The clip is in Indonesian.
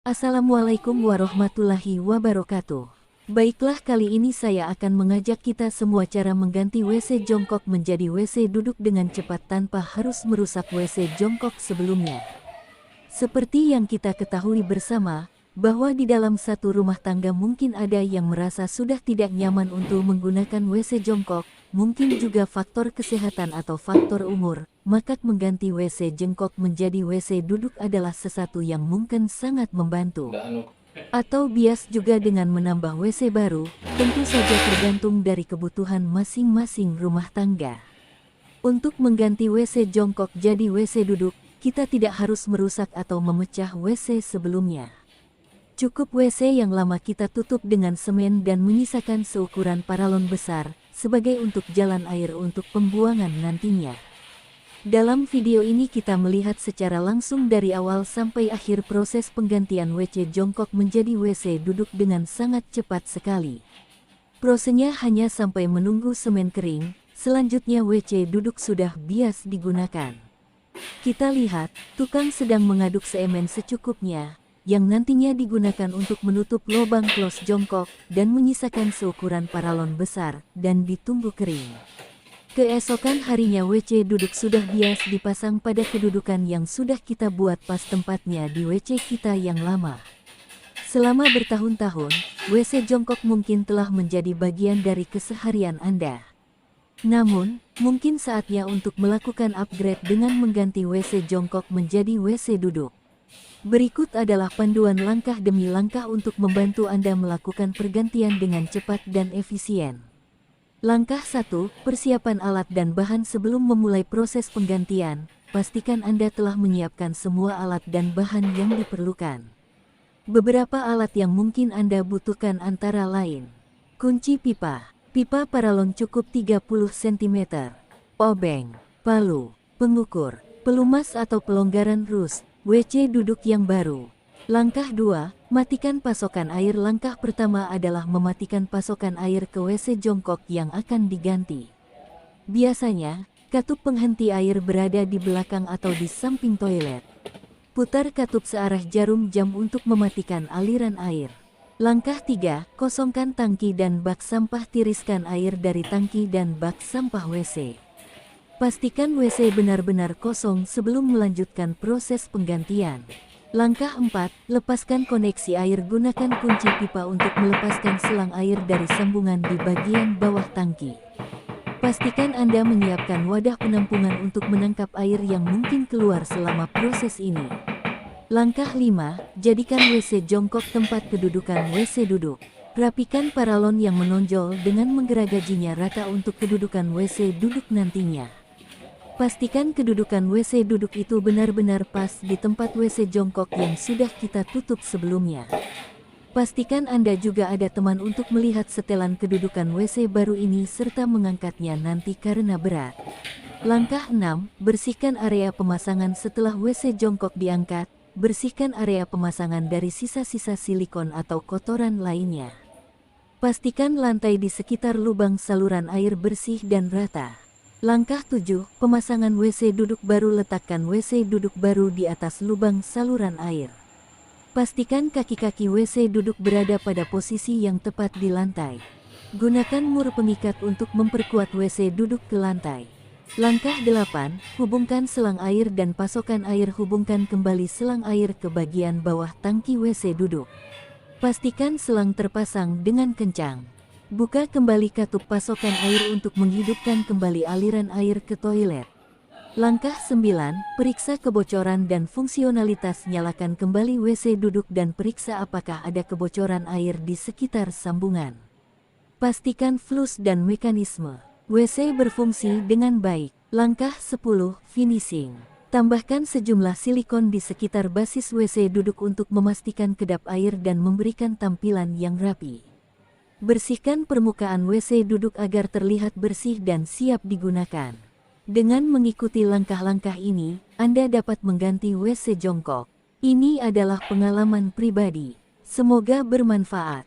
Assalamualaikum warahmatullahi wabarakatuh. Baiklah, kali ini saya akan mengajak kita semua cara mengganti WC jongkok menjadi WC duduk dengan cepat tanpa harus merusak WC jongkok sebelumnya. Seperti yang kita ketahui bersama, bahwa di dalam satu rumah tangga mungkin ada yang merasa sudah tidak nyaman untuk menggunakan WC jongkok, mungkin juga faktor kesehatan atau faktor umur, maka mengganti WC jongkok menjadi WC duduk adalah sesuatu yang mungkin sangat membantu. Atau bias juga dengan menambah WC baru, tentu saja tergantung dari kebutuhan masing-masing rumah tangga. Untuk mengganti WC jongkok jadi WC duduk, kita tidak harus merusak atau memecah WC sebelumnya. Cukup WC yang lama kita tutup dengan semen dan menyisakan seukuran paralon besar, sebagai untuk jalan air untuk pembuangan nantinya. Dalam video ini kita melihat secara langsung dari awal sampai akhir proses penggantian WC jongkok menjadi WC duduk dengan sangat cepat sekali. Prosesnya hanya sampai menunggu semen kering, selanjutnya WC duduk sudah bias digunakan. Kita lihat, tukang sedang mengaduk semen secukupnya, yang nantinya digunakan untuk menutup lubang klos jongkok dan menyisakan seukuran paralon besar dan ditunggu kering. Keesokan harinya WC duduk sudah bias dipasang pada kedudukan yang sudah kita buat pas tempatnya di WC kita yang lama. Selama bertahun-tahun, WC jongkok mungkin telah menjadi bagian dari keseharian Anda. Namun, mungkin saatnya untuk melakukan upgrade dengan mengganti WC jongkok menjadi WC duduk. Berikut adalah panduan langkah demi langkah untuk membantu Anda melakukan pergantian dengan cepat dan efisien. Langkah 1, persiapan alat dan bahan sebelum memulai proses penggantian. Pastikan Anda telah menyiapkan semua alat dan bahan yang diperlukan. Beberapa alat yang mungkin Anda butuhkan antara lain: kunci pipa, pipa paralon cukup 30 cm, obeng, palu, pengukur, pelumas atau pelonggaran rus, WC duduk yang baru. Langkah 2, matikan pasokan air. Langkah pertama adalah mematikan pasokan air ke WC jongkok yang akan diganti. Biasanya, katup penghenti air berada di belakang atau di samping toilet. Putar katup searah jarum jam untuk mematikan aliran air. Langkah 3, kosongkan tangki dan bak sampah. Tiriskan air dari tangki dan bak sampah WC. Pastikan WC benar-benar kosong sebelum melanjutkan proses penggantian. Langkah 4, lepaskan koneksi air. Gunakan kunci pipa untuk melepaskan selang air dari sambungan di bagian bawah tangki. Pastikan Anda menyiapkan wadah penampungan untuk menangkap air yang mungkin keluar selama proses ini. Langkah 5, jadikan WC jongkok tempat kedudukan WC duduk. Rapikan paralon yang menonjol dengan menggeragajinya rata untuk kedudukan WC duduk nantinya. Pastikan kedudukan WC duduk itu benar-benar pas di tempat WC jongkok yang sudah kita tutup sebelumnya. Pastikan Anda juga ada teman untuk melihat setelan kedudukan WC baru ini serta mengangkatnya nanti karena berat. Langkah 6, bersihkan area pemasangan. Setelah WC jongkok diangkat, bersihkan area pemasangan dari sisa-sisa silikon atau kotoran lainnya. Pastikan lantai di sekitar lubang saluran air bersih dan rata. Langkah 7, pemasangan WC duduk baru. Letakkan WC duduk baru di atas lubang saluran air. Pastikan kaki-kaki WC duduk berada pada posisi yang tepat di lantai. Gunakan mur pengikat untuk memperkuat WC duduk ke lantai. Langkah 8, hubungkan selang air dan pasokan air. Hubungkan kembali selang air ke bagian bawah tangki WC duduk. Pastikan selang terpasang dengan kencang. Buka kembali katup pasokan air untuk menghidupkan kembali aliran air ke toilet. Langkah 9, periksa kebocoran dan fungsionalitas. Nyalakan kembali WC duduk dan periksa apakah ada kebocoran air di sekitar sambungan. Pastikan flus dan mekanisme WC berfungsi dengan baik. Langkah 10, finishing. Tambahkan sejumlah silikon di sekitar basis WC duduk untuk memastikan kedap air dan memberikan tampilan yang rapi. Bersihkan permukaan WC duduk agar terlihat bersih dan siap digunakan. Dengan mengikuti langkah-langkah ini, Anda dapat mengganti WC jongkok. Ini adalah pengalaman pribadi. Semoga bermanfaat.